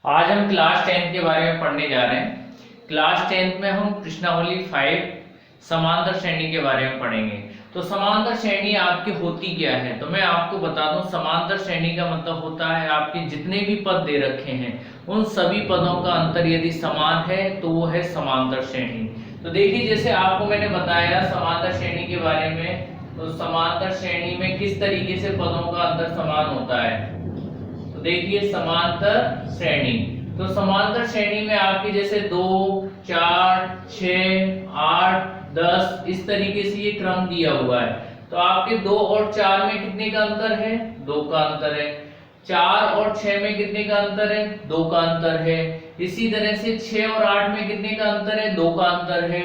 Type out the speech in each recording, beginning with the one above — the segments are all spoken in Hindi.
आज हम क्लास 10 के बारे में पढ़ने जा रहे हैं। क्लास 10 में हम प्रश्नावली 5 समांतर श्रेणी के बारे में पढ़ेंगे। तो समांतर श्रेणी आपकी होती क्या है, तो मैं आपको बता दूं। समांतर श्रेणी का मतलब होता है आपके जितने भी पद दे रखे हैं उन सभी पदों का अंतर यदि समान है तो वो है समांतर श्रेणी। तो देखिए, जैसे आपको मैंने बताया समांतर श्रेणी के बारे में, तो समांतर श्रेणी में किस तरीके से पदों का अंतर समान होता है। तो देखिए, समांतर श्रेणी, तो समांतर श्रेणी में आपके जैसे 2, 4, 6, 8, 10 इस तरीके से ये क्रम दिया हुआ है। तो आपके 2 और 4 में कितने का अंतर है? 2 का अंतर है। 4 और 6 में कितने का अंतर है? 2 का अंतर है। इसी तरह से 6 और 8 में कितने का अंतर है? 2 का अंतर है।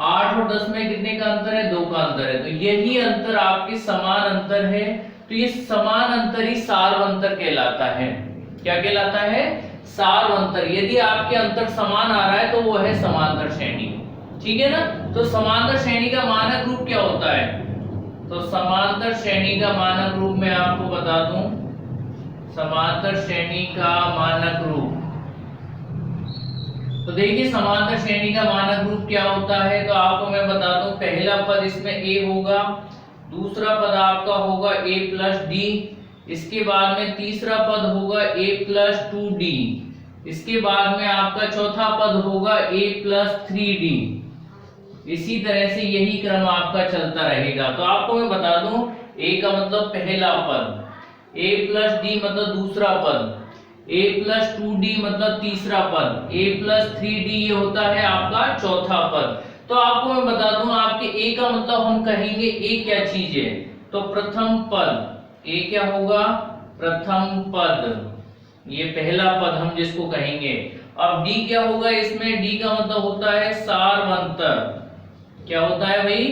8 और 10 में कितने का अंतर है? 2 का अंतर है। तो यही अंतर आपके समान अंतर है। तो ये समान अंतर ही सार्वंतर कहलाता है। क्या कहलाता है? सार्वंतर। यदि आपके अंतर समान आ रहा है तो वो है समांतर श्रेणी। ठीक है ना। तो समांतर श्रेणी का मानक रूप क्या होता है? तो समांतर श्रेणी का मानक रूप मैं आपको बता दूं। समांतर श्रेणी का मानक रूप, तो देखिए समांतर श्रेणी का मानक रूप क्या होता है, तो आपको मैं बता दूं। पहला पद इसमें a होगा, दूसरा पद आपका होगा a प्लस डी, इसके बाद में तीसरा पद होगा a प्लस 2d, इसके बाद में आपका चौथा पद होगा a प्लस 3d। इसी तरह से यही क्रम आपका चलता रहेगा। तो आपको मैं बता दूं, a का मतलब पहला पद, a प्लस d मतलब दूसरा पद, a प्लस 2d मतलब तीसरा पद, a प्लस 3d ये होता है आपका चौथा पद। तो आपको मैं बता दूं, आपके a का मतलब हम कहेंगे a क्या चीज है, तो प्रथम पद। a क्या होगा? प्रथम पद, ये पहला पद हम जिसको कहेंगे। अब d क्या होगा? इसमें d का मतलब होता है सार्वंतर। क्या होता है भाई?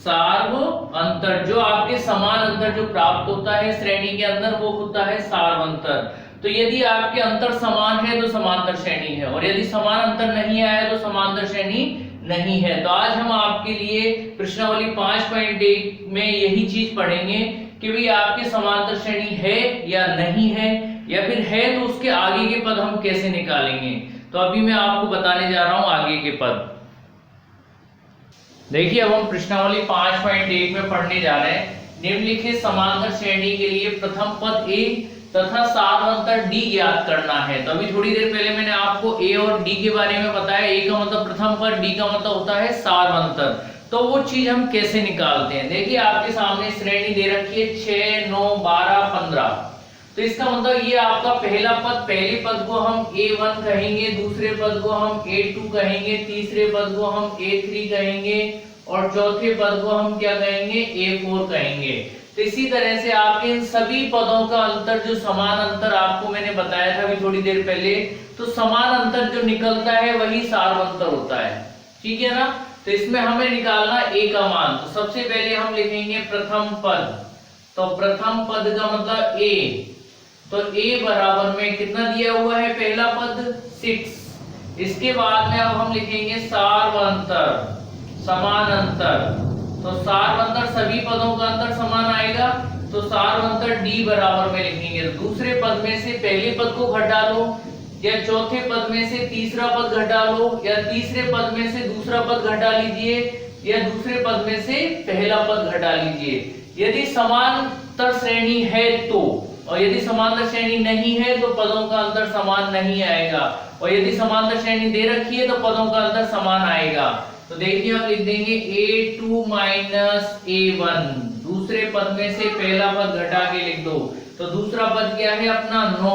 सार्वंतर। जो आपके समान अंतर जो प्राप्त होता है श्रेणी के अंदर वो होता है सार्वंतर। तो यदि आपके अंतर समान है तो समांतर श्रेणी है, और यदि समान अंतर नहीं आया तो समांतर श्रेणी नहीं है। तो आज हम आपके लिए प्रश्नावली 5.1 में यही चीज पढ़ेंगे कि भाई आपके समांतर श्रेणी है या नहीं है, या फिर है तो उसके आगे के पद हम कैसे निकालेंगे। तो अभी मैं आपको बताने जा रहा हूं आगे के पद। देखिए, अब हम प्रश्नावली 5.1 में पढ़ने जा रहे हैं। निम्नलिखित समांतर श्रेणी के लिए प्रथम पद a तथा सार्वंतर d ज्ञात करना है। तो अभी थोड़ी देर पहले मैंने आपको a और d के बारे में बताया। a का मतलब प्रथम पद, d का मतलब होता है सार्वंतर। तो वो चीज हम कैसे निकालते हैं? देखिए, आपके सामने श्रेणी दे रखी है 6, 9, 12, 15। तो इसका मतलब ये आपका पहला पद, पहले पद को हम a1 कहेंगे, दूसरे पद को हम a2 कहेंगे, तीसरे पद को हम a3 कहेंगे, और चौथे पद को हम क्या कहेंगे? a4 कहेंगे। तो इसी तरह से आपके इन सभी पदों का अंतर, जो समान अंतर आपको मैंने बताया था अभी थोड़ी देर पहले, तो समान अंतर जो निकलता है वही सार्वंतर होता है। ठीक है ना। तो इसमें हमें निकालना a का मान। तो सबसे पहले हम लिखेंगे प्रथम पद। तो प्रथम पद का मतलब a, तो a बराबर में कितना दिया हुआ है? पहला पद 6। इसके बाद में अब हम लिखेंगे सार्वंतर, समान अंतर। तो सार्वंतर सभी पदों का अंतर समान आएगा, तो सार्वंतर d बराबर में लिखेंगे। दूसरे पद में से पहले पद को घटा लो, या चौथे पद में से तीसरा पद घटा लो, या तीसरे पद में से दूसरा पद घटा लीजिए, या दूसरे पद में से पहला पद घटा लीजिए। यदि समांतर श्रेणी है तो, और यदि समांतर श्रेणी नहीं है तो पदों का अंतर समान नहीं आएगा, और यदि समांतर श्रेणी दे रखी है तो पदों का अंतर समान आएगा। तो देखिए, हम लिख देंगे a2 माइनस a1। दूसरे पद में से पहला पद घटा के लिख दो। तो दूसरा पद क्या है अपना? 9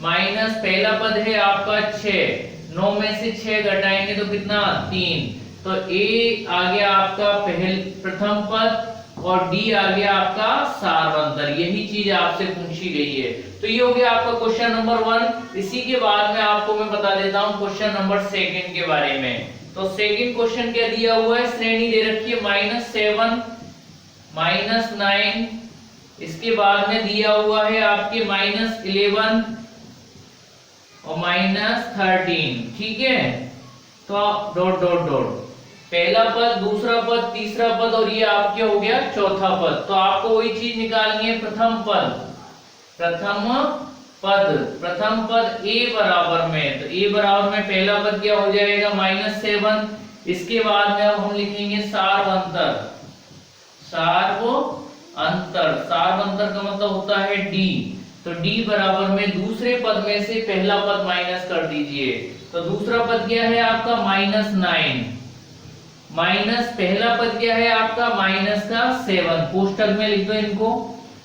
माइनस पहला पद है आपका 6। 9 में से 6 घटाएंगे तो कितना? 3। तो a आ गया आपका प्रथम पद, और d आ गया आपका सार्वंतर। यही चीज आपसे पूछी गई है। तो ये हो गया आपका क्वेश्चन नंबर 1। इसी के बाद में आपको मैं बता देता हूं क्वेश्चन नंबर 2 के बारे में। तो सेकंड क्वेश्चन क्या दिया हुआ है? श्रेणी दे रखी है -7, -9, इसके बाद में दिया हुआ है आपके -11 और -13। ठीक है। तो डॉट डॉट डॉट, पहला पद, दूसरा पद, तीसरा पद, और ये आपके हो गया चौथा पद। तो आपको वही चीज निकालनी है, प्रथम पद, प्रथम पद, प्रथम पद a बराबर में, तो a बराबर में पहला पद क्या हो जाएगा -7। इसके बाद में अब हम लिखेंगे सार्वंतर, सार्वंतर, सार्वंतर का मतलब होता है d, तो d बराबर में दूसरे पद में से पहला पद माइनस कर दीजिए, तो दूसरा पद क्या है आपका -9, माइनस पहला पद क्या है आपका -7, कोष्टक में लिख दो इनको।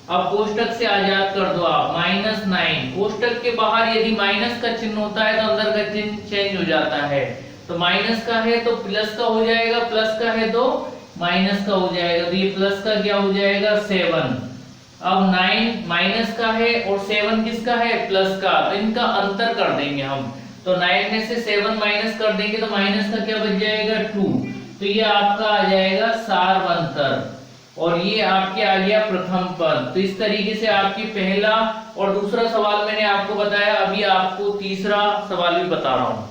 अब कोष्टक से आजाद कर दो आप, -9, कोष्टक के बाहर यदि माइनस का चिन्ह होता है तो अंदर का चिन्ह चेंज हो जाता है, तो माइनस का है तो प्लस का हो जाएगा, प्लस का है तो माइनस का हो जाएगा, तो ये प्लस का क्या हो जाएगा 7। अब 9 माइनस का है और 7 किसका है प्लस का, तो इनका अंतर कर देंगे हम, तो 9 में से 7 माइनस कर देंगे तो माइनस का क्या बच जाएगा 2, तो ये आपका आ जाएगा सार्वंतर, और ये आपके आ गया प्रथम पद। तो इस तरीके से आपकी पहला और दूसरा सवाल मैंने आपको बताया, अभी आपको तीसरा सवाल भी बता रहा हूं।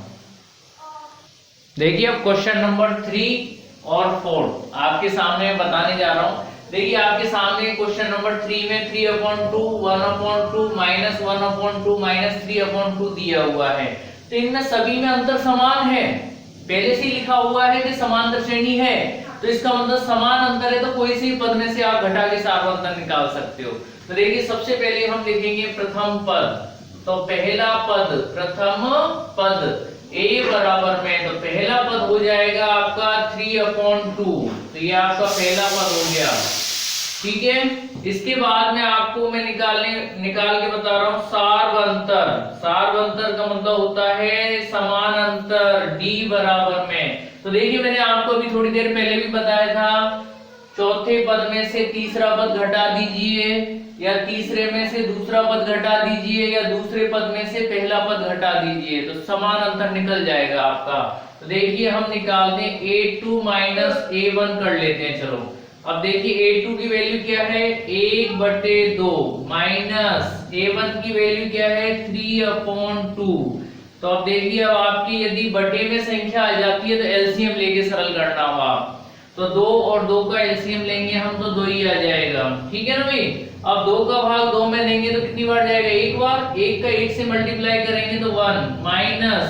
देखिए अब क्वेश्चन नंबर 3 और 4 आपके सामने मैं बताने जा रहा हूं। देखिए आपके सामने क्वेश्चन नंबर 3 में 3/2, 1/2, -1/2, -3/2 दिया हुआ है, तो इनमें सभी में अंतर समान है, पहले से लिखा हुआ है कि समांतर श्रेणी है, तो इसका मतलब समान अंतर है, तो कोई सी पद में से आप घटा के सार्वंतर निकाल सकते हो। तो देखिए सबसे पहले हम लिखेंगे प्रथम पद, तो पहला पद, प्रथम पद a बराबर में, तो पहला पद हो जाएगा आपका 3/2, तो ये आपका पहला पद हो गया, ठीक है। इसके बाद में आपको मैं निकाल के बता रहा हूं सार्वंतर, सार्वंतर का मतलब होता है समान अंतर d बराबर में, तो देखिए मैंने आपको अभी थोड़ी देर पहले भी बताया था, चौथे पद में से तीसरा पद घटा दीजिए, या तीसरे में से दूसरा पद घटा दीजिए, या दूसरे पद में से पहला पद घटा दीजिए, तो समान अंतर निकल जाएगा आपका। तो देखिए हम निकाल दें a2 -a1 कर लेते हैं, चलो अब देखिए a2 की वैल्यू क्या है 1/2 माइनस a1 की वैल्यू क्या है 3/2, तो अब देखिए अब आपकी यदि बटे में संख्या आ जाती है तो एलसीएम लेके सरल करना होगा, तो 2 और 2 का एलसीएम लेंगे हम तो 2 ही आ जाएगा, ठीक है ना भाई। अब 2 का भाग 2 में लेंगे तो कितनी बार जाएगा, एक बार, 1 का 1 से मल्टीप्लाई करेंगे तो 1, माइनस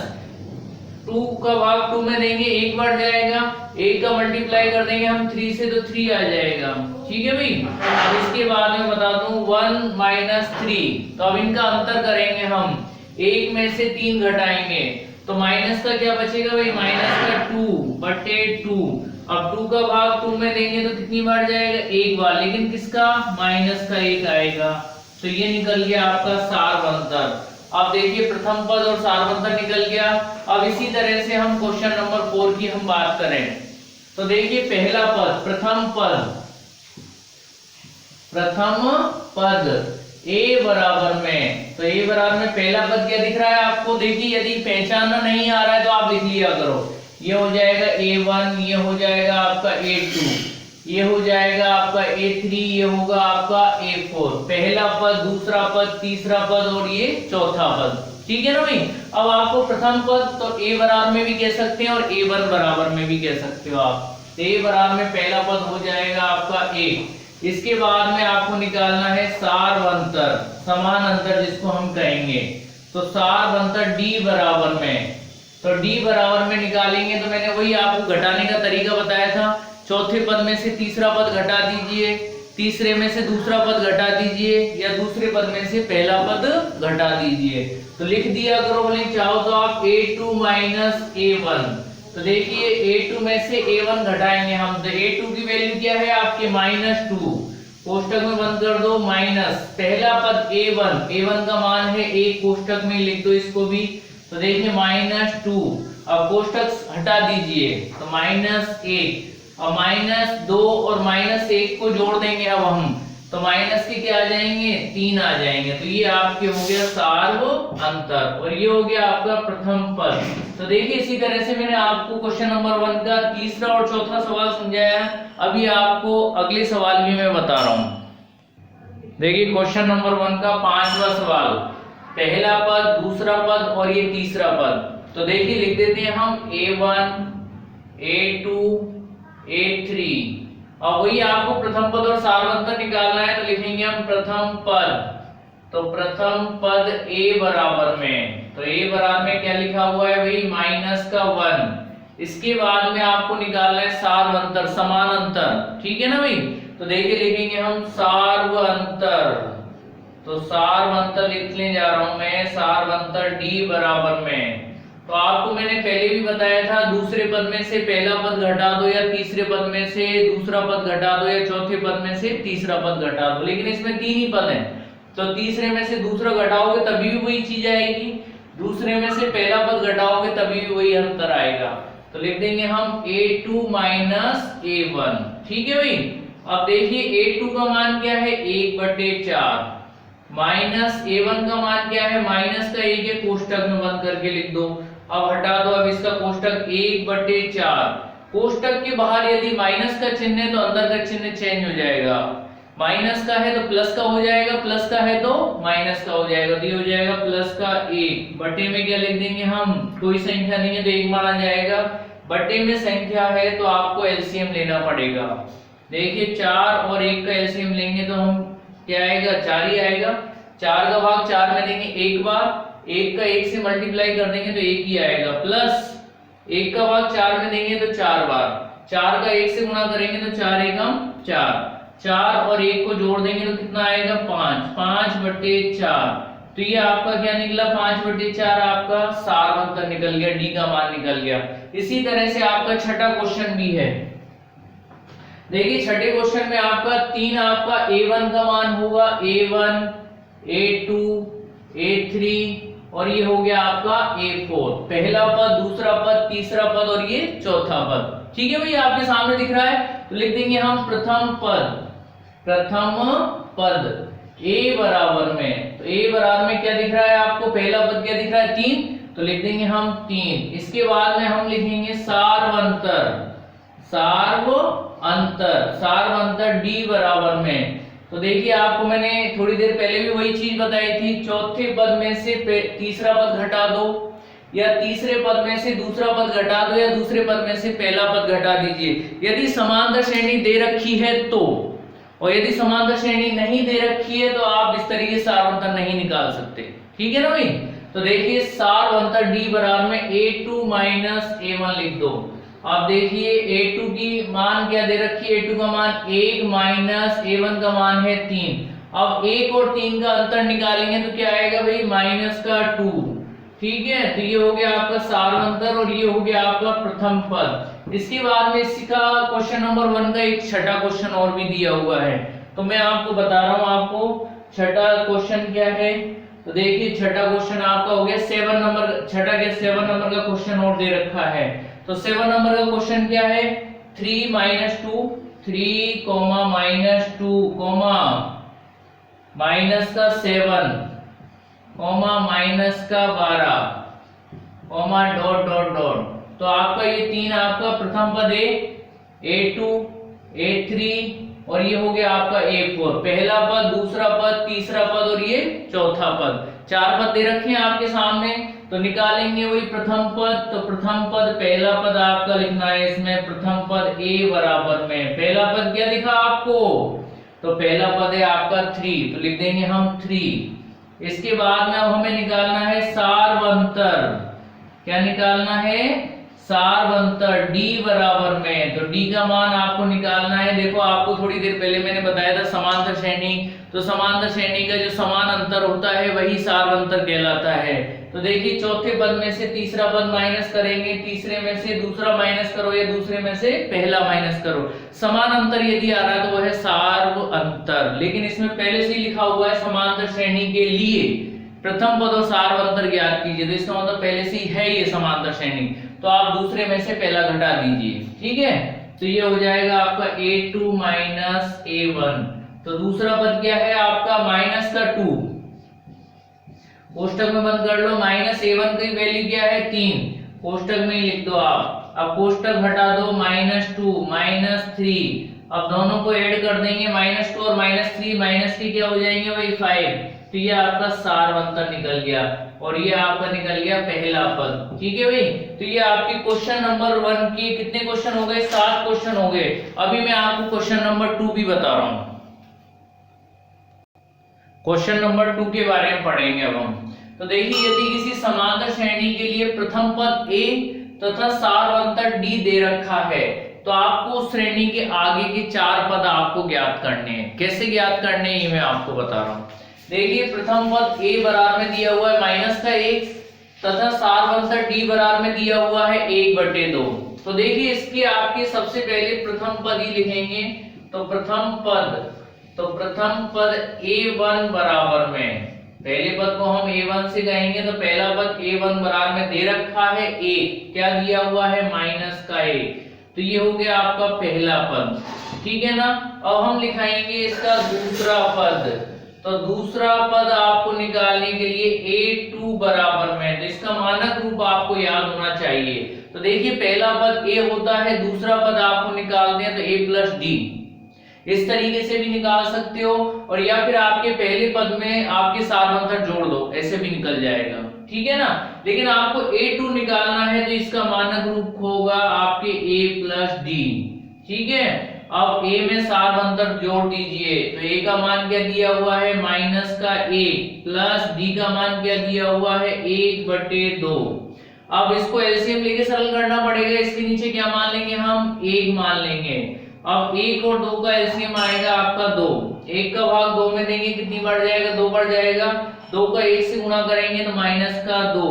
2 का भाग 2 में देंगे, एक बार जाएगा, 1 का मल्टीप्लाई कर देंगे हम 3 से तो 3 आ जाएगा, ठीक है भाई। अब इसके बाद में बता दूं 1 - 3, तो अब इनका अंतर करेंगे हम, 1 में से 3 घटाएंगे तो माइनस का क्या बचेगा भाई, माइनस का 2/2, अब 2 का भाग 2 में देंगे तो कितनी बार जाएगा, एक बार, लेकिन किसका माइनस का 1 आएगा, तो ये निकल गया आपका सार्वंतर। अब देखिए प्रथम पद और सार्वंतर निकल गया। अब इसी तरह से हम क्वेश्चन नंबर 4 की हम बात करें, तो देखिए पहला पद, प्रथम पद, प्रथम पद a बराबर में, तो a बराबर में पहला पद क्या दिख रहा है आपको, देखिए यदि पहचानना नहीं आ रहा है तो आप लिख लिया करो, ये हो जाएगा a1, ये हो जाएगा आपका a2, ये हो जाएगा आपका a3, ये होगा आपका a4, पहला पद, दूसरा पद, तीसरा पद और ये चौथा पद, ठीक है ना भाई। अब आपको प्रथम पद तो a बराबर में भी कह सकते हैं और a1 बराबर में भी कह सकते हो आप, a बराबर में पहला पद हो जाएगा आपका a, इसके बाद में आपको निकालना है सार्वंतर, समान अंतर जिसको हम कहेंगे, तो सार्वंतर d बराबर में, तो d बराबर में निकालेंगे तो मैंने वही आपको घटाने का तरीका बताया था, चौथे पद में से तीसरा पद घटा दीजिए, तीसरे में से दूसरा पद घटा दीजिए, या दूसरे पद में से पहला पद घटा दीजिए, तो लिख दिया करो, बोले चाहो तो आप a2 - a1, तो देखिए a2 में से a1 घटाएंगे हम, तो a2 की वैल्यू क्या है आपके -2, कोष्टक में बंद कर दो, माइनस पहला पद a1, a1 का मान है 1, कोष्टक में लिख दो इसको भी, तो देखिए -2, अब कोष्टक हटा दीजिए तो -1, और -2 और -1 को जोड़ देंगे अब हम, तो माइनस के क्या आ जाएंगे 3 आ जाएंगे, तो ये आपके हो गया सार्वंतर, और ये हो गया आपका प्रथम पद। तो देखिए इसी तरह से मैंने आपको क्वेश्चन नंबर 1 का तीसरा और चौथा सवाल समझाया, अभी आपको अगले सवाल भी मैं बता रहा हूं। देखिए क्वेश्चन नंबर 1 का 5वां सवाल, पहला पद, दूसरा पद और ये तीसरा पद, तो देखिए लिख देते हैं हम a1, a2, a3, और वही आपको प्रथम पद और सार्वंतर निकालना है, तो लिखेंगे हम प्रथम पद, तो प्रथम पद a बराबर में, तो a बराबर में क्या लिखा हुआ है भाई, माइनस का 1। इसके बाद में आपको निकालना है सार्वंतर, समान अंतर, ठीक है ना भाई। तो देखिए लिखेंगे हम सार्वंतर, तो सार्वंतर लिखने जा रहा हूं मैं, सार्वंतर d बराबर में। तो आपको मैंने पहले भी बताया था, दूसरे पद में से पहला पद घटा दो या तीसरे पद में से दूसरा पद घटा दो या चौथे पद में से तीसरा पद घटा दो, लेकिन इसमें 3 ही पद हैं, तो तीसरे में से दूसरा घटाओगे तभी भी वही चीज आएगी, दूसरे में से पहला पद घटाओगे तभी भी वही अंतर आएगा। तो लिख देंगे हम a2 माइनस a1, ठीक है भाई। अब देखिए a2 का मान क्या है, 1/4, माइनस a1 का मान क्या है, माइनस का 1 है, कोष्टक में बंद करके लिख दो। अब हटा दो अब इसका कोष्टक, 1/4, कोष्टक के बाहर यदि माइनस का चिन्ह है तो अंदर का चिन्ह चेंज हो जाएगा, माइनस का है तो प्लस का हो जाएगा, प्लस का है तो माइनस का हो जाएगा, तो ये हो जाएगा प्लस का 1 बटे में क्या लिख देंगे हम, कोई संख्या नहीं है तो 1 माना जाएगा, बटे में संख्या है तो आपको एलसीएम लेना पड़ेगा। देखिए 4 और 1 का एलसीएम लेंगे तो हम क्या आएगा, 4 ही आएगा। 4 का भाग 4 में देंगे एक बार, 1 का 1 से मल्टीप्लाई कर देंगे तो 1 ही आएगा, प्लस 1 का भाग 4 में देंगे तो 4 बार, 4 का 1 से गुणा करेंगे तो 4 एकम 4, 4 और 1 को जोड़ देंगे तो कितना आएगा, 5, 5/4। तो ये आपका क्या निकला, 5/4 आपका सार्वंतर निकल गया, डी का मान निकल गया। इसी तरह से आपका छठा क्वेश्चन भी है। देखिए छठे क्वेश्चन में आपका 3 आपका a1 का मान होगा, a1, a2, a3 और ये हो गया आपका a4, पहला पद, दूसरा पद, तीसरा पद और ये चौथा पद, ठीक है भाई, आपके सामने दिख रहा है। तो लिख देंगे हम प्रथम पद, प्रथम पद a बराबर में, तो a बराबर में क्या दिख रहा है आपको, पहला पद क्या दिख रहा है, 3, तो लिख देंगे हम 3। इसके बाद में हम लिखेंगे सार्वंतर, सार्वंतर, सार्वंतर d बराबर में। तो देखिए आपको मैंने थोड़ी देर पहले भी वही चीज बताई थी, चौथे पद में से तीसरा पद घटा दो या तीसरे पद में से दूसरा पद घटा दो या दूसरे पद में से पहला पद घटा दीजिए, यदि समांतर श्रेणी दे रखी है तो, और यदि समांतर श्रेणी नहीं दे रखी है तो आप इस तरीके से सार्वंतर नहीं निकाल सकते, ठीक है ना भाई। तो देखिए सार्वंतर d बराबर में a2 माइनस a1 लिख दो। अब देखिए a2 की मान क्या दे रखी है, a2 का मान 1 माइनस a1 का मान है 3। अब 1 और 3 का अंतर निकालेंगे तो क्या आएगा भाई, माइनस का 2, ठीक है। तो ये हो गया आपका सार्वंतर और ये हो गया आपका प्रथम पद। इसके बाद में इसका क्वेश्चन नंबर 1 का एक छठा क्वेश्चन और भी दिया हुआ है, तो मैं आपको बता रहा हूं आपको छठा क्वेश्चन क्या है। तो देखिए छठा क्वेश्चन आपका हो गया 7 नंबर, छठा क्या 7 नंबर का क्वेश्चन और दे रखा है। तो 7 नंबर का क्वेश्चन क्या है, 3 - 2, 3, -2, माइनस का 7, माइनस का 12, डॉट डॉट डॉट। तो आपका ये 3 आपका प्रथम पद है, a2, a3 और ये हो गया आपका a4, पहला पद, दूसरा पद, तीसरा पद और ये चौथा पद। 4 पद दे रखे हैं आपके सामने, तो निकालेंगे वही प्रथम पद। तो प्रथम पद, पहला पद आपका लिखना है इसमें, प्रथम पद a बराबर में, पहला पद क्या दिखा आपको, तो पहला पद है आपका 3, तो लिख देंगे हम 3। इसके बाद में अब हमें निकालना है सार्वंतर, क्या निकालना है, सार्वंतर d बराबर में। तो d का मान आपको निकालना है। देखो आपको थोड़ी देर पहले मैंने बताया था समांतर श्रेणी, तो समांतर श्रेणी का जो समान अंतर होता है वही सार्वंतर कहलाता है। तो देखिए चौथे पद में से तीसरा पद माइनस करेंगे, तीसरे में से दूसरा माइनस करो या दूसरे में से पहला माइनस करो, समान अंतर यदि आ रहा है तो वह है सार्वंतर। लेकिन इसमें पहले से ही लिखा हुआ है समांतर श्रेणी के लिए प्रथम पद और सार्वंतर ज्ञात कीजिए, तो इसका मतलब पहले से ही है ये समांतर श्रेणी, तो आप दूसरे में से पहला घटा दीजिए, ठीक है। तो ये हो जाएगा आपका a2 माइनस a1। तो दूसरा पद क्या है आपका, माइनस का 2, कोष्टक में बंद कर लो, माइनस a1 की वैल्यू क्या है 3, कोष्टक में ही लिख दो आप। अब कोष्टक हटा दो, -2 -3, अब दोनों को ऐड कर देंगे, -2 और -3, माइनस के क्या हो जाएंगे भाई 5। तो ये आपका सार्वंतर निकल गया और ये आपका निकल गया पहला पद, ठीक है भाई। तो ये आपके क्वेश्चन नंबर 1 के कितने क्वेश्चन हो गए, 7 क्वेश्चन हो गए। अभी मैं आपको क्वेश्चन नंबर 2 भी बता रहा हूं। क्वेश्चन नंबर 2 के बारे में पढ़ेंगे अब हम। तो देखिए, यदि किसी समांतर श्रेणी के लिए प्रथम पद a तथा सारवंतर d दे रखा है तो आपको उस श्रेणी के आगे के 4 पद आपको ज्ञात करने हैं। कैसे ज्ञात करने हैं ये मैं आपको बता रहा हूँ। देखिए, प्रथम पद a बराबर में दिया हुआ है -1 तथा सारवंतर d बराबर में दिया हुआ है 1/2। तो देखिए, इसके आपके सबसे पहले प्रथम पद ही लिखेंगे। तो प्रथम पद a1 बराबर में, पहले पद को हम a1 से कहेंगे। तो पहला पद a1 बराबर में दे रखा है 1, क्या दिया हुआ है -1। तो ये हो गया आपका पहला पद, ठीक है ना। अब हम लिखाएंगे इसका दूसरा पद। तो दूसरा पद आपको निकालने के लिए a2 बराबर में, तो इसका मानक रूप आपको याद होना चाहिए। तो देखिए, पहला पद a होता है, दूसरा पद आपको निकालते हैं तो a + d, इस तरीके से भी निकाल सकते हो। और या फिर आपके पहले पद में आपके सारवंतर जोड़ दो, ऐसे भी निकल जाएगा, ठीक है ना। लेकिन आपको a2 निकालना है तो इसका मानक रूप होगा आपके a + d, ठीक है। अब a में सारवंतर जोड़ दीजिए। तो a का मान क्या दिया हुआ है -1 प्लस d का मान क्या दिया हुआ है 1/2। अब इसको एलसीएम लेके सरल करना पड़ेगा। इसके नीचे क्या मान लेंगे हम, 1 मान लेंगे। अब 1 और 2 का एलसीएम आएगा आपका 2। 1 का भाग 2 में देंगे, कितनी बढ़ जाएगा, 2 बढ़ जाएगा। 2 का 1 से गुणा करेंगे तो -2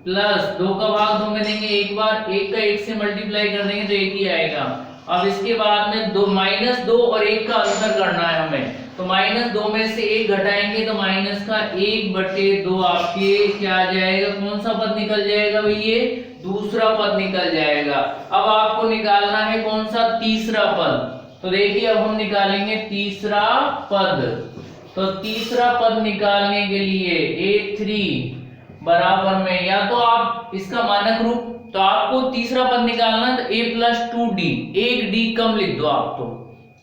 प्लस 2 का भाग 2 में देंगे एक बार, 1 का 1 से मल्टीप्लाई कर देंगे तो 1 ही आएगा। अब इसके बाद में -2 और 1 का अंतर करना है हमें। तो -2 में से 1 घटाएंगे तो -1/2 आपके क्या आ जाएगा, कौन सा पद निकल जाएगा भाई, ये दूसरा पद निकल जाएगा। अब आपको निकालना है कौन सा, तीसरा पद। तो देखिए, अब हम निकालेंगे तीसरा पद। तो तीसरा पद निकालने के लिए a3 बराबर में, या तो आप इसका मानक रूप, तो आपको तीसरा पद निकालना है तो a + 2d, 1d कम लिख दो आप, तो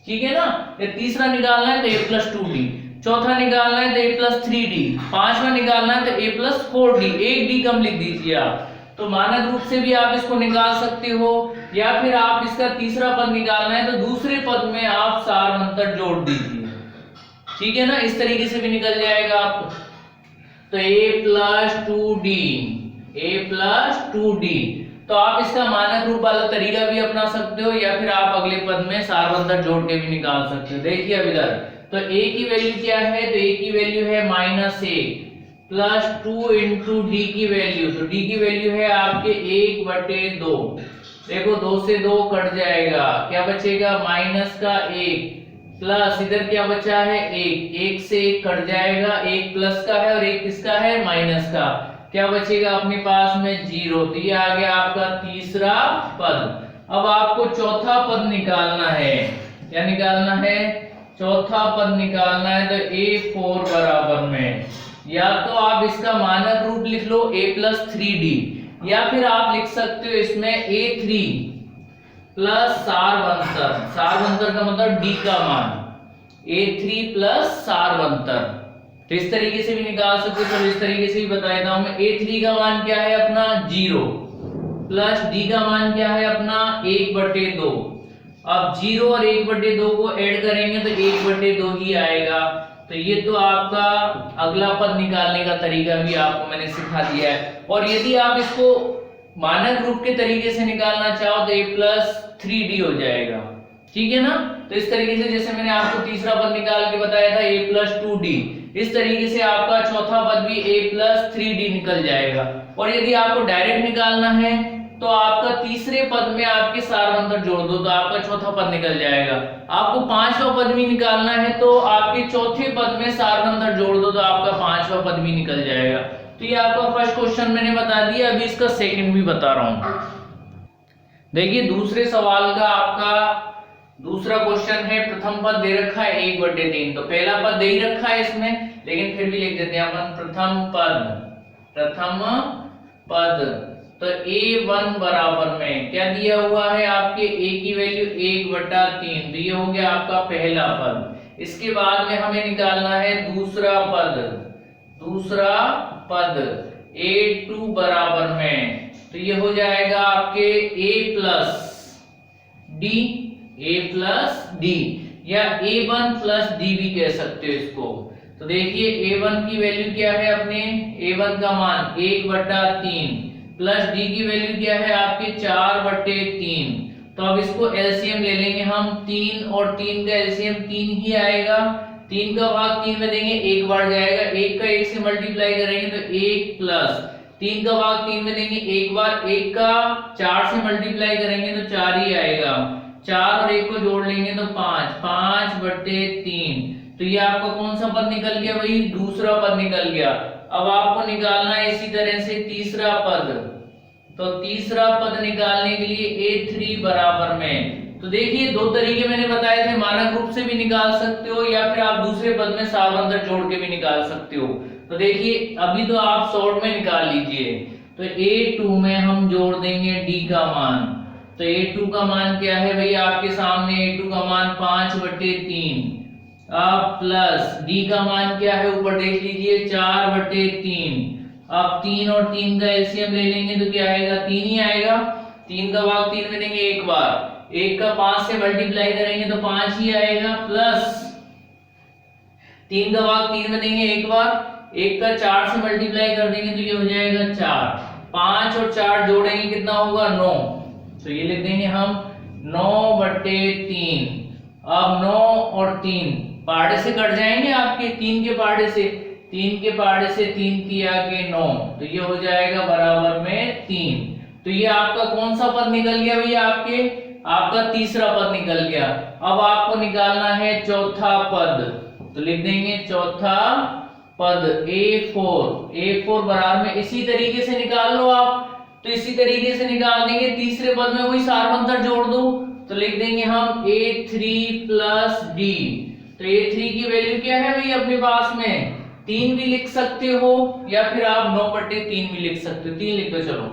ठीक है ना। ये तीसरा निकालना है तो a + 2d, चौथा निकालना है तो a + 3d, पांचवा निकालना है तो a + 4d, 1d कम लिख दीजिए आप। तो मानक रूप से भी आप इसको निकाल सकते हो, या फिर आप इसका तीसरा पद निकालना है तो दूसरे पद में आप सारवंतर जोड़ दीजिए, ठीक है ना। इस तरीके से भी निकल जाएगा आपको। तो a + 2d, तो आप इसका मानक रूप वाला तरीका भी अपना सकते हो, या फिर आप अगले पद में सारवंतर जोड़ के भी निकाल सकते हो। देखिए अब इधर, तो a की वैल्यू क्या है, तो a की वैल्यू है -1 प्लस 2 इंटू d की वैल्यू, तो d की वैल्यू है आपके 1/2। देखो 2 से 2 कट जाएगा, क्या बचेगा -1 प्लस इधर क्या बचा है 1 से 1 कट जाएगा, 1 प्लस का है और 1 किसका है माइनस का, क्या बचेगा अपने पास में 0। तो ये आ गया आपका तीसरा पद। अब आपको चौथा पद निकालना है, क्या निकालना है, चौथा पद निकालना है। तो a4 बराबर में, या तो आप इसका मानक रूप लिख लो a + 3d, या फिर आप लिख सकते हो इसमें a3 प्लस सारवंतर, सारवंतर का मतलब d का मान, a3 प्लस सारवंतर। तो इस तरीके से भी निकाल सकते हो। तो इस तरीके से भी बता देता हूं मैं। a3 का मान क्या है अपना 0 प्लस d का मान क्या है अपना 1/2। अब 0 और 1/2 को ऐड करेंगे तो 1/2 ही आएगा। तो ये तो आपका अगला पद निकालने का तरीका भी आपको मैंने सिखा दिया है। और यदि आप इसको मानक रूप के तरीके से निकालना चाहो तो a + 3d हो जाएगा, ठीक है ना। तो इस तरीके से जैसे मैंने आपको तीसरा पद निकाल के बताया था a + 2d, इस तरीके से आपका चौथा पद भी a + 3d निकल जाएगा। और यदि आपको डायरेक्ट निकालना है तो आपका तीसरे पद में आपके सारवंतर जोड़ दो तो आपका चौथा पद निकल जाएगा। आपको पांचवा पद भी निकालना है तो आपके चौथे पद में सारवंतर जोड़ दो तो आपका पांचवा पद भी निकल जाएगा। तो ये आपका फर्स्ट क्वेश्चन मैंने बता दिया। अभी इसका सेकंड भी बता रहा हूं। देखिए दूसरे सवाल का आपका दूसरा क्वेश्चन है, प्रथम पद दे रखा है 1/3। तो पहला पद दे ही रखा है इसमें, लेकिन फिर भी लिख देते हैं अपन प्रथम पद। तो a1 बराबर में क्या दिया हुआ है आपके a की वैल्यू 1/3। तो ये हो गया आपका पहला पद। इसके बाद में हमें निकालना है दूसरा पद a2 बराबर में। तो ये हो जाएगा आपके a + d या a1 + d भी कह सकते हो इसको। तो देखिए a1 की वैल्यू क्या है अपने, a1 का मान 1/3 प्लस d की वैल्यू क्या है आपके 4/3। तो अब इसको एलसीएम ले लेंगे हम, 3 और 3 का एलसीएम 3 ही आएगा। 3 का भाग 3 में देंगे 1 बार जाएगा, 1 का 1 से मल्टीप्लाई करेंगे तो 1 प्लस 3 का भाग 3 में देंगे 1 बार, 1 का 4 से मल्टीप्लाई करेंगे तो 4 ही आएगा। 4 और 1 को जोड़ लेंगे तो 5, 5/3। तो ये आपका कौन सा पद निकल गया भाई, दूसरा पद निकल गया। अब आपको निकालना है इसी तरह से तीसरा पद। तो तीसरा पद निकालने के लिए a3 बराबर में, तो देखिए दो तरीके मैंने बताए थे, मानक रूप से भी निकाल सकते हो या फिर आप दूसरे पद में सारवंतर जोड़ के भी निकाल सकते हो। तो देखिए अभी तो आप शॉर्ट में निकाल लीजिए। तो a2 में हम जोड़ देंगे d का मान। तो a2 का मान क्या है भाई आपके सामने, a2 का मान 5/3 अब प्लस d का मान क्या है ऊपर देख लीजिए 4/3। अब 3 और 3 का एलसीएम ले लेंगे तो क्या आएगा, 3 ही आएगा। 3 का भाग 3 में देंगे 1 बार, 1 का 5 से मल्टीप्लाई करेंगे तो 5 ही आएगा, प्लस 3 का भाग 3 में देंगे 1 बार, 1 का 4 से मल्टीप्लाई कर देंगे तो ये हो जाएगा 4। 5 और 4 जोड़ेंगे कितना होगा 9, तो ये लिख देंगे हम 9/3। अब 9 और 3 पाड़े से कट जाएंगे आपके, 3 के पाड़े से 3 किया के 9, तो ये हो जाएगा बराबर में 3। तो ये आपका कौन सा पद निकल गया भैया आपका तीसरा पद निकल गया। अब आपको निकालना है चौथा पद, तो लिख देंगे चौथा पद a4 बराबर में, इसी तरीके से निकाल लो आप। तो इसी तरीके से निकाल देंगे, तीसरे पद में वही सारवंतर जोड़ दो। तो लिख देंगे हम a3 प्लस d। तो a3 की वैल्यू क्या है भाई अपने पास में, 3 भी लिख सकते हो या फिर आप 9/3 भी लिख सकते हो, 3 लिख दो चलो।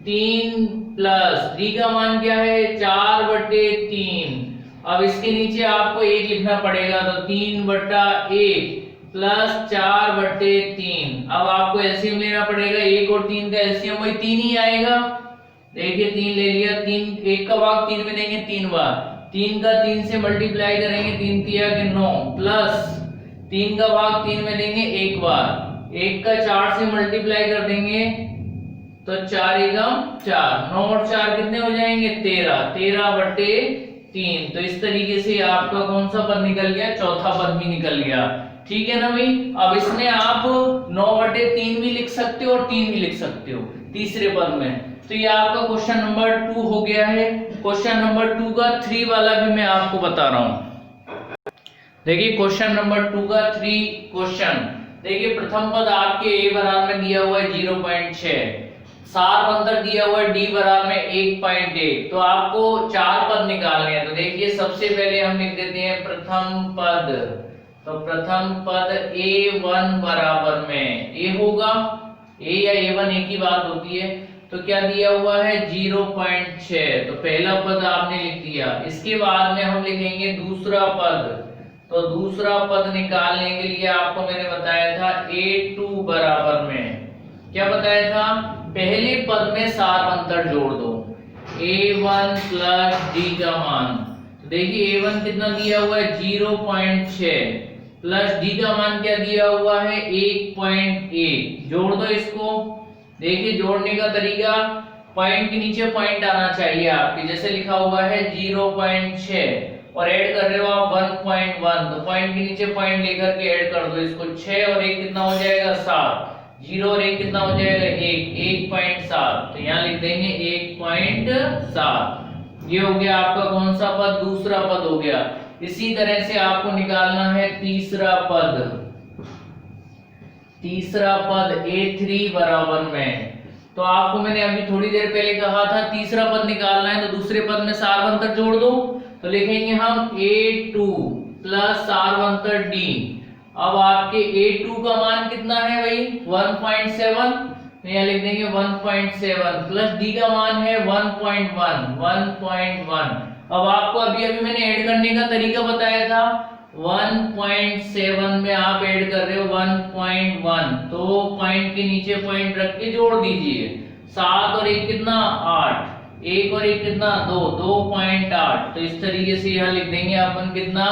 3 प्लस d का मान क्या है 4/3। अब इसके नीचे आपको 1 लिखना पड़ेगा, तो 3/1 प्लस 4/3। अब आपको एलसीएम लेना पड़ेगा, 1 और 3 का एलसीएम वही 3 ही आएगा। देखिए 3 ले लिया, 3 1 का भाग 3 में देंगे 3 बार, 3 का 3 से मल्टीप्लाई करेंगे 3 किया के 9, प्लस 3 का भाग 3 में देंगे 1 बार, 1 का 4 से मल्टीप्लाई कर देंगे तो 4 एकम 4, 9 और 4 कितने हो जाएंगे 13/3। तो इस तरीके से आपका कौन सा पद निकल गया, चौथा पद भी निकल गया। ठीक है ना भाई। अब इसमें आप 9/3 भी लिख सकते हो और 3 भी लिख सकते हो तीसरे पद में। तो ये आपका क्वेश्चन नंबर 2 हो गया है। क्वेश्चन नंबर 2 का 3 वाला भी मैं आपको बता रहा हूं। देखिए क्वेश्चन नंबर 2 का 3 क्वेश्चन, देखिए प्रथम पद आपके a बराबर में दिया हुआ है 0.6, सारवंतर दिया हुआ है d बराबर में 1.1। तो आपको 4 पद निकालने हैं। तो देखिए सबसे पहले हम लिख देते हैं प्रथम पद। तो प्रथम पद a1 बराबर में, a होगा, a या a1 एक ही बात होती है। तो क्या दिया हुआ है 0.6, तो पहला पद आपने लिख दिया। इसके बाद में हम लिखेंगे दूसरा पद। तो दूसरा पद निकालने के लिए आपको मैंने बताया था a2 बराबर में, क्या बताया था, पहले पद में सारवंतर जोड़ दो, a1 प्लस d का मान। तो देखिए a1 कितना दिया हुआ है 0.6 प्लस d का मान क्या दिया हुआ है 1.1, जोड़ दो इसको। देखिए जोड़ने का तरीका, पॉइंट के नीचे पॉइंट आना चाहिए आपके, जैसे लिखा हुआ है 0.6 और ऐड कर रहे हो आप 1.1, तो पॉइंट के नीचे पॉइंट लेकर के ऐड कर दो इसको। 6 और 1 कितना हो जाएगा 7, 0 और 1 कितना हो जाएगा 1.7। तो यहाँ लिख देंगे 1.7। ये हो गया आपका कौन सा पद, दूसरा पद हो गया। इसी तरह से आपको निकालना है तीसरा पद। तीसरा पद a3 बराबर में, तो आपको मैंने अभी थोड़ी देर पहले कहा था तीसरा पद निकालना है तो दूसरे पद में सारवंतर जोड़ दो। तो लिखेंगे हम a2 प्लस सारवंतर d। अब आपके a2 का मान कितना है भाई 1.7, तो यहाँ लिख देंगे 1.7 प्लस d का मान है 1.1। अब आपको अभी मैंने ऐड करने का तरीका बताया था, 1.7 में आप ऐड कर रहे हो 1.1, तो पॉइंट के नीचे पॉइंट रख के जोड़ दीजिए। 7 और 1 कितना 8, 1 और 1 कितना 2, 2.8। तो इस तरीके से यहाँ लिख देंगे अपन कितना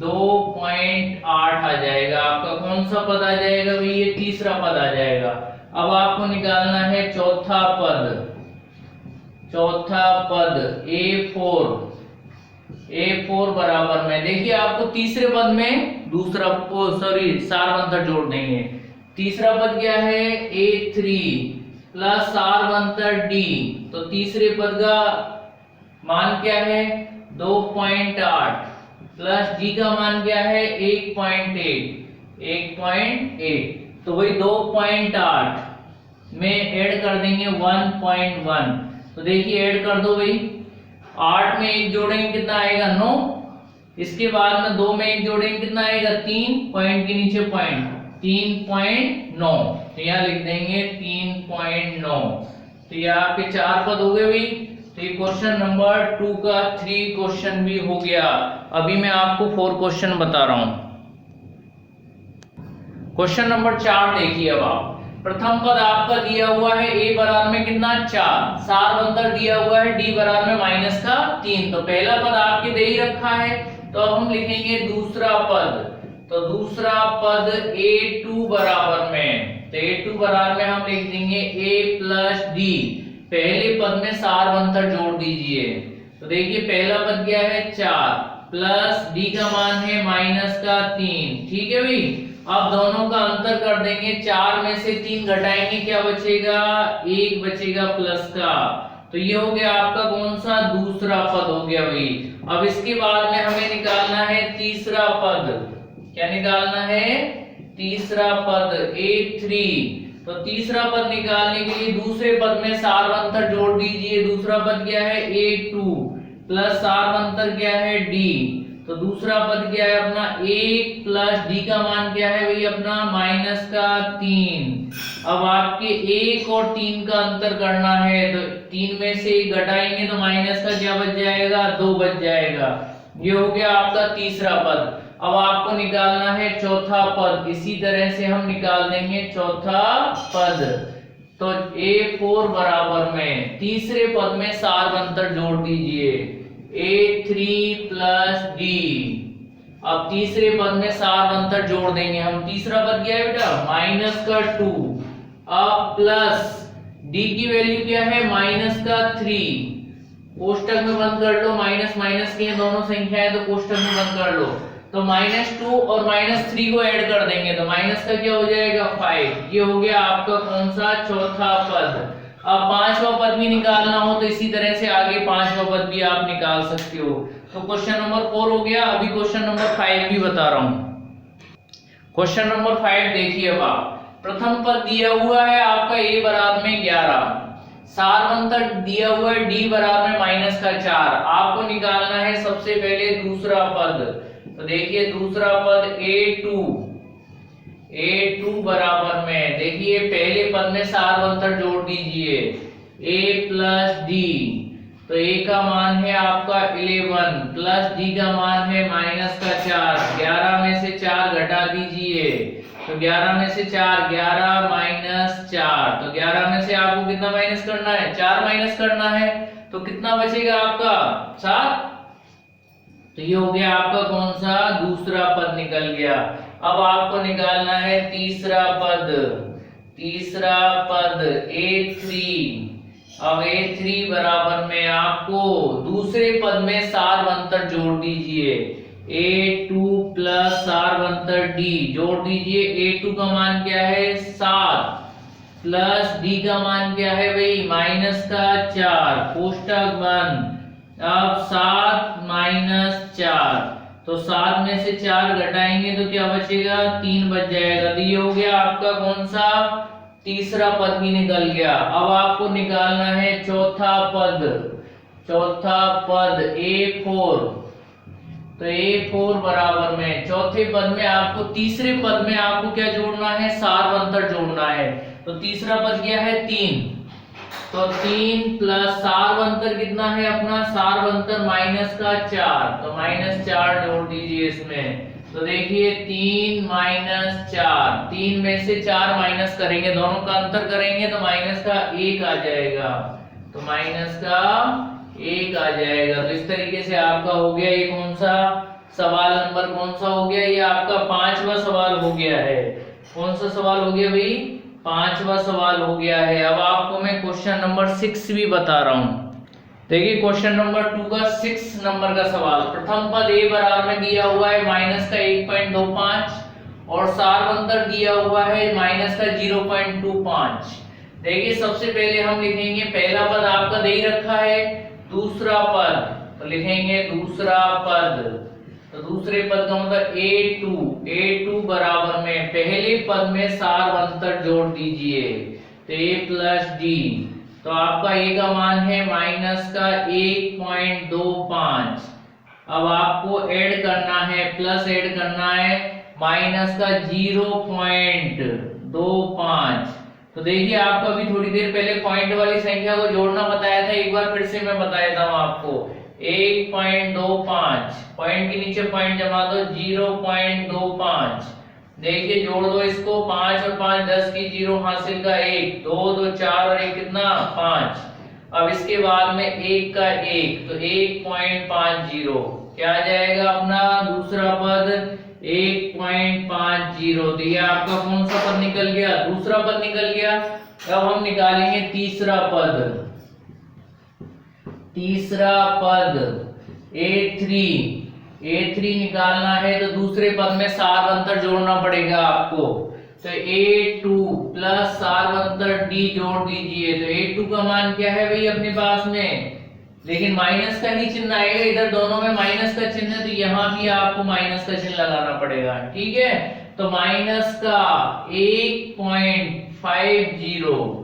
2.8 आ जाएगा। आपका कौन सा पद आ जाएगा भाई? ये तीसरा पद आ जाएगा। अब आपको निकालना है चौथा पद। चौथा पद A4 बराबर में, देखिए आपको तीसरे पद में दूसरा सारवंतर जोड़ देंगे। तीसरा पद क्या है? A3 plus सारवंतर D। तो तीसरे पद का मान क्या है? 2.8 प्लस D का मान क्या है? 1.8। तो वही 2.8 में ऐड कर देंगे 1.1। तो देखिए ऐड कर दो भाई। 8 में 1 जोड़ेंगे कितना आएगा? 9। इसके बाद में 2 में 1 जोड़ेंगे कितना आएगा? 3, पॉइंट के नीचे पॉइंट, 3.9। तो यहाँ लिख देंगे 3.9। तो ये आपके 4 पद हो गए भाई। तो ये क्वेश्चन नंबर 2 का 3 क्वेश्चन भी हो गया। अभी मैं आपको 4 क्वेश्चन बता रहा हूं। क्वेश्चन नंबर 4 देखिए। अब आप प्रथम पद आपका दिया हुआ है A बराबर में कितना? 4। सारवंतर दिया हुआ है D बराबर में माइनस का 3। तो पहला पद आपके दे ही रखा है, तो अब हम लिखेंगे दूसरा पद। तो दूसरा पद A2 बराबर में, तो A2 बराबर में हम लिख देंगे A प्लस D। पहले पद में सारवंतर जोड़ दीजिए। तो देखिए पहला पद क्या है? 4 प्लस D का मान है माइनस का 3। ठीक है भाई। अब दोनों का अंतर कर देंगे। 4 में से 3 घटाएंगे, क्या बचेगा? 1 बचेगा प्लस का। तो ये हो गया आपका कौन सा? दूसरा पद हो गया भाई। अब इसके बाद में हमें निकालना है तीसरा पद। क्या निकालना है? तीसरा पद A3। तो तीसरा पद निकालने के लिए दूसरे पद में सारवंतर जोड़ दीजिए। दूसरा पद क्या है? A2 प्लस सारवंतर क्या है? D। तो दूसरा पद क्या है अपना? 1 प्लस D का मान क्या है भाई अपना? माइनस का 3। अब आपके 1 और 3 का अंतर करना है, तो 3 में से 1 घटाएंगे तो माइनस का क्या बच जाएगा? 2 बच जाएगा। ये हो गया आपका तीसरा पद। अब आपको निकालना है चौथा पद। इसी तरह से हम निकाल देंगे चौथा पद। तो A4 बराबर में तीसरे पद में सारवंतर जोड़ दीजिए। A3 plus D। अब तीसरे पद में सारवंतर जोड़ देंगे हम। तीसरा पद क्या है बेटा? माइनस का 2। अब प्लस D की वैल्यू क्या है? माइनस का 3। कोष्टक में बंद कर लो। माइनस माइनस की दोनों संख्या है, तो कोष्टक में बंद कर लो। तो -2 और -3 को ऐड कर देंगे, तो माइनस का क्या हो जाएगा? 5। ये हो गया आपका कौन सा? चौथा पद। अब पांचवा पद भी निकालना हो तो इसी तरह से आगे पांचवा पद भी आप निकाल सकते हो। तो क्वेश्चन नंबर 4 हो गया। अभी क्वेश्चन नंबर 5 भी बता रहा हूं। क्वेश्चन नंबर 5 देखिए। अब आप प्रथम पद दिया हुआ है आपका A बराबर में 11। सारवंतर दिया हुआ है D बराबर में माइनस का 4। आपको निकालना है सबसे पहले दूसरा पद। तो देखिए दूसरा पद A2 बराबर में, देखिए पहले पद में सारवंतर जोड़ दीजिए। A plus D। तो A का मान है आपका 11 प्लस D का मान है माइनस का 4। 11 में से 4 घटा दीजिए। तो 11 में से 4, 11 माइनस 4। तो 11 में से आपको कितना माइनस करना है? 4 माइनस करना है। तो कितना बचेगा आपका? 7। तो ये हो गया आपका कौन सा? दूसरा पद निकल गया। अब आपको निकालना है तीसरा पद। तीसरा पद A3। अब A3 बराबर में आपको दूसरे पद में सारवंतर जोड़ दीजिए। A2 प्लस सारवंतर D जोड़ दीजिए। A2 का मान क्या है? 7 प्लस D का मान क्या है भाई? माइनस का 4। कोष्टक बंद। अब 7 माइनस 4। तो 7 में से 4 घटाएंगे तो क्या बचेगा? 3 बच जाएगा। तो ये हो गया आपका कौन सा? तीसरा पद भी निकल गया। अब आपको निकालना है चौथा पद। चौथा पद A4। तो A4 बराबर में चौथे पद में आपको तीसरे पद में आपको क्या जोड़ना है? सारवंतर जोड़ना है। तो तीसरा पद क्या है? 3। तो 3 प्लस सारवंतर कितना है अपना? सारवंतर माइनस का 4। तो -4 जोड़ दीजिए इसमें। तो देखिए 3 माइनस 4। 3 में से 4 माइनस करेंगे, दोनों का अंतर करेंगे तो माइनस का 1 आ जाएगा। तो माइनस का 1 आ जाएगा। तो इस तरीके से आपका हो गया ये कौन सा? सवाल नंबर कौन सा हो गया? ये आपका 5वां सवाल हो गया है। कौन सा सवाल हो गया भाई? 5वां सवाल हो गया है। अब आपको मैं क्वेश्चन नंबर 6 भी बता रहा हूं। देखिए क्वेश्चन नंबर 2 का 6 नंबर का सवाल, प्रथम पद a बराबर में दिया हुआ है माइनस का 1.25 और सारवंतर दिया हुआ है माइनस का 0.25। देखिए सबसे पहले हम लिखेंगे, पहला पद आपका दे ही रखा है, दूसरा पद तो लिखेंगे दूसरा पद। तो दूसरे पद का मतलब a2 बराबर में पहले पद में सारवंतर जोड़ दीजिए, तो a प्लस d। तो आपका a का मान है माइनस का 1.25। अब आपको ऐड करना है, प्लस ऐड करना है माइनस का 0.25। तो देखिए आपको अभी थोड़ी देर पहले पॉइंट वाली संख्या को जोड़ना बताया था, एक बार फिर से मैं बता देता हूं आपको। 1.25 पॉइंट के नीचे पॉइंट जमा दो, 0.25। देखिए जोड़ दो इसको, 5 और 5 10 की 0 हासिल का 1, 2 2 4 और 1 कितना 5। अब इसके बाद में 1 का 1 तो 1.50 क्या आ जाएगा अपना दूसरा पद 1.50। तो ये आपका कौन सा पद निकल गया? दूसरा पद निकल गया। अब हम निकालेंगे तीसरा पद। तीसरा पद A3 निकालना है तो दूसरे पद में सारवंतर जोड़ना पड़ेगा आपको। तो A2 प्लस सारवंतर D जोड़ दीजिए। तो A2 का मान क्या है भाई अपने पास में? लेकिन माइनस का ही चिन्ह आएगा, इधर दोनों में माइनस का चिन्ह है तो यहाँ भी आपको माइनस का चिन्ह लगाना पड़ेगा, ठीक है। तो माइनस का 1.50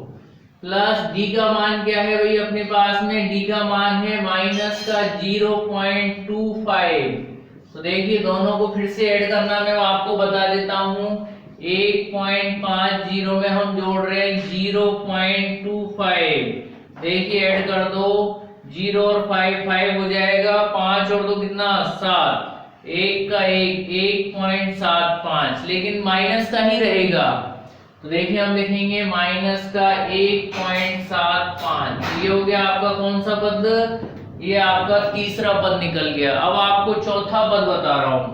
प्लस डी का मान क्या है भाई अपने पास में? डी का मान है माइनस का 0.25। तो देखिए दोनों को फिर से ऐड करना मैं आपको बता देता हूं। 1.50 में हम जोड़ रहे हैं 0.25। देखिए ऐड कर दो, 0 और 5 हो जाएगा, 5 और 2 कितना 7, 1 का 1 1.75, लेकिन माइनस का ही रहेगा। तो देखिए हम लिखेंगे माइनस का 1.75। ये हो गया आपका कौन सा पद? ये आपका तीसरा पद निकल गया। अब आपको चौथा पद बता रहा हूं।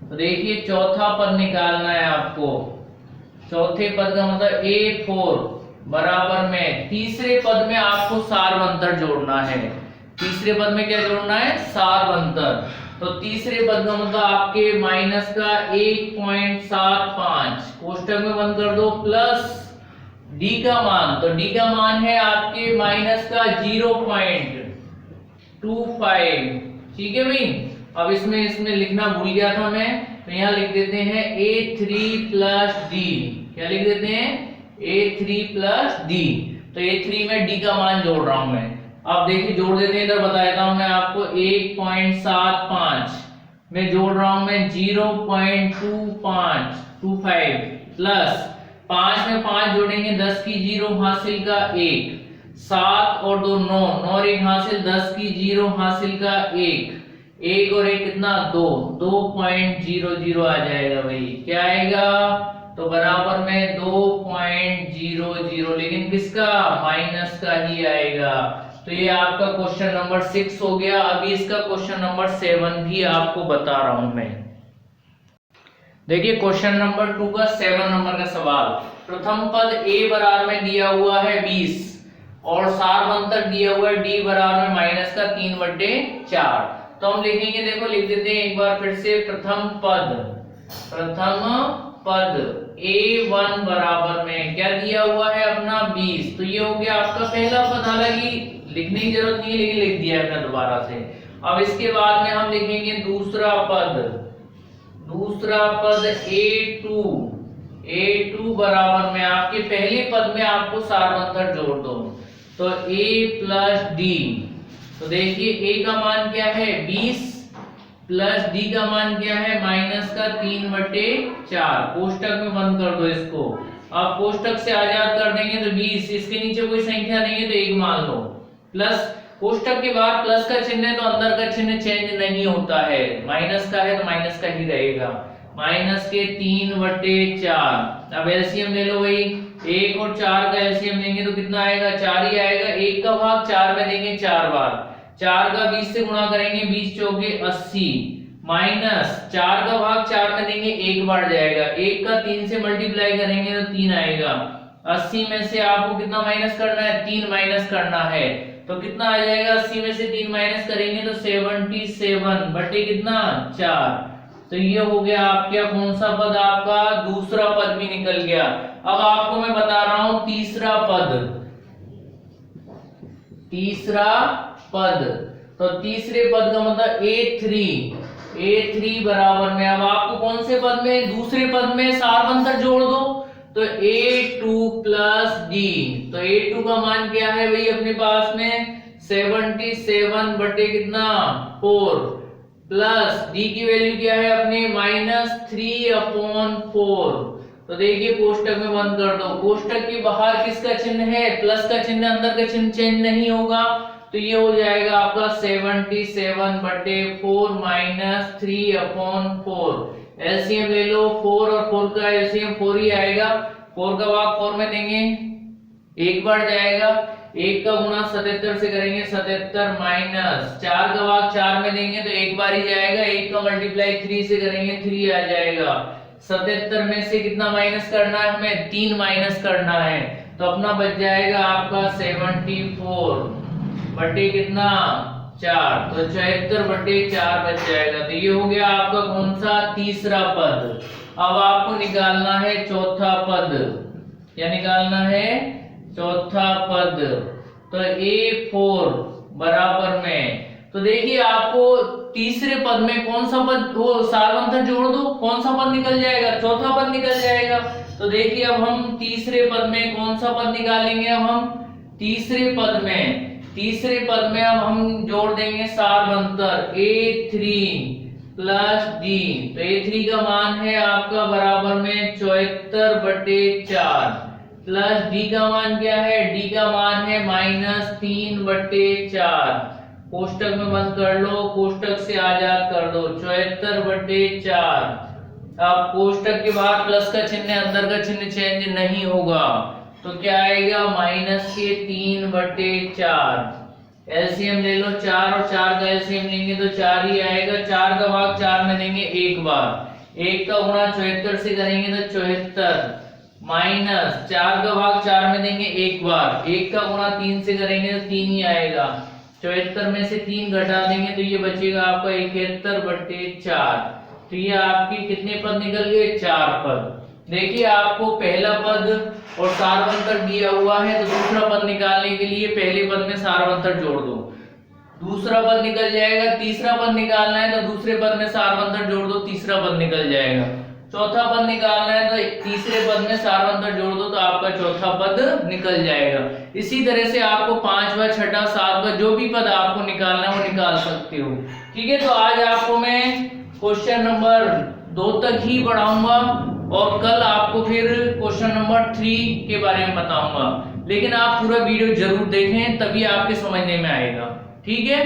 तो देखिए चौथा पद निकालना है आपको। चौथे पद का मतलब A4 बराबर में तीसरे पद में आपको सारवंतर जोड़ना है। तीसरे पद में क्या जोड़ना है? सारवंतर। तो तीसरे पद का मतलब आपके माइनस का 1.75 कोष्टक में बंद कर दो, प्लस डी का मान, तो डी का मान है आपके माइनस का 0.25, ठीक है भाई। अब इसमें लिखना भूल गया था मैं, तो यहाँ लिख देते हैं A3 प्लस डी। क्या लिख देते हैं? A3 plus D. तो A3 में डी का मान जोड़ रहा हूं मैं। अब देखिए जोड़ देते हैं, इधर बता देता हूं मैं आपको। 1.75 में जोड़ रहा हूं मैं 0.25 प्लस 5 में 5 जोड़ेंगे 10 की 0 हासिल का 1, 7 और 2 9, 9 और 1 हासिल 10 की 0 हासिल का 1, 1 और 1 कितना 2, 2.00 आ जाएगा भाई। क्या आएगा? तो बराबर में 2.00, लेकिन किसका? माइनस का ही आएगा। तो ये आपका क्वेश्चन नंबर 6 हो गया। अभी इसका क्वेश्चन नंबर 7 भी आपको बता रहा हूं मैं। देखिए क्वेश्चन नंबर 2 का 7 नंबर का सवाल, प्रथम पद a बराबर में दिया हुआ है 20 और सारवंतर दिया हुआ है d बराबर में माइनस का 3/4। तो हम लिखेंगे, देखो लिख देते हैं एक बार फिर से। प्रथम पद a1 बराबर में क्या दिया हुआ है अपना 20। तो ये हो गया आपका पहला पद, हालांकि लिखने की जरूरत नहीं है लेकिन लिख दिया है मैंने दोबारा से। अब इसके बाद में हम लिखेंगे दूसरा पद A2 बराबर में आपके पहले पद में आपको सारवंतर जोड़ दो, तो A प्लस D। तो देखिए A का मान क्या है 20 प्लस D का मान क्या है माइनस का 3/4। कोष्टक में बंद कर दो इसको। अब कोष्टक से आजाद कर देंगे तो 20, इसके नीचे कोई संख्या नहीं है तो 1 मान लो, प्लस कोष्टक के बाद प्लस का चिन्ह है तो अंदर का चिन्ह चेंज नहीं होता है, माइनस का है तो माइनस का ही रहेगा, माइनस के 3/4। अब एलसीएम ले लो भाई, 1 और 4 का एलसीएम लेंगे तो कितना आएगा? 4 ही आएगा। 1 का भाग 4 में देंगे 4 बार, 4 का 20 से गुणा करेंगे, 20 चौके 80 माइनस 4 का भाग 4 में देंगे 1 बार जाएगा, 1 का 3 से मल्टीप्लाई करेंगे तो 3 आएगा। 80 में से आपको कितना माइनस करना है, 3 माइनस करना है, तो कितना आ जाएगा, 80 में से 3 माइनस करेंगे तो 77 बटे कितना 4। तो ये हो गया आपका कौन सा पद, आपका दूसरा पद भी निकल गया। अब आपको मैं बता रहा हूं तीसरा पद, तीसरा पद, तो तीसरे पद का मतलब A3 बराबर में, अब आपको कौन से पद में, दूसरे पद में सारवंतर जोड़ दो, तो A2 प्लस D, तो A2 का मान क्या है भाई अपने पास में 77 बटे कितना 4, प्लस D की वैल्यू क्या है अपने -3/4। तो देखिए कोष्टक में बंद कर दो, कोष्टक के बाहर किसका चिन्ह है, प्लस का चिन्ह, अंदर का चिन्ह चेंज नहीं होगा, तो ये हो जाएगा आपका 77 बटे 4 माइनस 3/4। एलसीएम ले लो, 4 और 4 का एलसीएम 4 ही आएगा, 4 का भाग 4 में देंगे 1 बार जाएगा, 1 का गुणा 77 से करेंगे 77 माइनस 4 का भाग 4 में देंगे तो 1 बार ही जाएगा, 1 का मल्टीप्लाई 3 से करेंगे 3 आ जाएगा। 77 में से कितना माइनस करना है हमें, 3 माइनस करना है, तो अपना बच जाएगा आपका 74 बटे कितना 4, तो 74 बटे 4 बच जाएगा। तो ये हो गया आपका कौन सा तीसरा पद। अब आपको निकालना है चौथा पद, क्या निकालना है, चौथा पद, तो A4 बराबर में, तो देखिए आपको तीसरे पद में कौन सा पद, वो सारवंतर जोड़ दो, कौन सा पद निकल जाएगा, चौथा पद निकल जाएगा। तो देखिए अब हम तीसरे पद में कौन सा पद निकालेंगे, अब हम तीसरे पद में अब हम जोड़ देंगे सारवंतर A3 प्लस D, तो A3 का मान है आपका बराबर में 74 बटे 4, प्लस D का मान क्या है, D का मान है -3 बटे 4, कोष्टक में बंद कर लो, कोष्टक से आजाद कर दो, 74 बटे 4। अब कोष्टक के बाहर प्लस का चिन्ह, अंदर का चिन्ह चेंज नहीं होगा, तो क्या आएगा -3 बटे 4। एलसीएम ले लो, 4 और 4 का एलसीएम लेंगे तो 4 ही आएगा, 4 का भाग 4 में देंगे 1 बार, 1 का गुणा 74 से करेंगे तो 74 माइनस 4 का भाग 4 में देंगे 1 बार, 1 का गुणा 3 से करेंगे तो 3 ही आएगा, 74 में से 3 घटा देंगे तो ये बचेगा आपका 71 बटे 4। तो ये आपकी कितने पद निकल गए, 4 पद। देखिए आपको पहला पद और सारवंतर दिया हुआ है, तो दूसरा पद निकालने के लिए पहले पद में सारवंतर जोड़ दो, दूसरा पद निकल जाएगा। तीसरा पद निकालना है तो दूसरे पद में सारवंतर जोड़ दो, तीसरा पद निकल जाएगा। चौथा पद निकालना है तो तीसरे पद में सारवंतर जोड़ दो तो आपका चौथा पद निकल जाएगा। इसी तरह से आपको 5वां, 6वां, 7वां जो भी पद आपको निकालना है वो निकाल सकते हो। ठीक है, तो आज आपको मैं क्वेश्चन नंबर 2 तक ही पढ़ाऊंगा और कल आपको फिर क्वेश्चन नंबर 3 के बारे में बताऊंगा, लेकिन आप पूरा वीडियो जरूर देखें तभी आपके समझने में आएगा। ठीक है।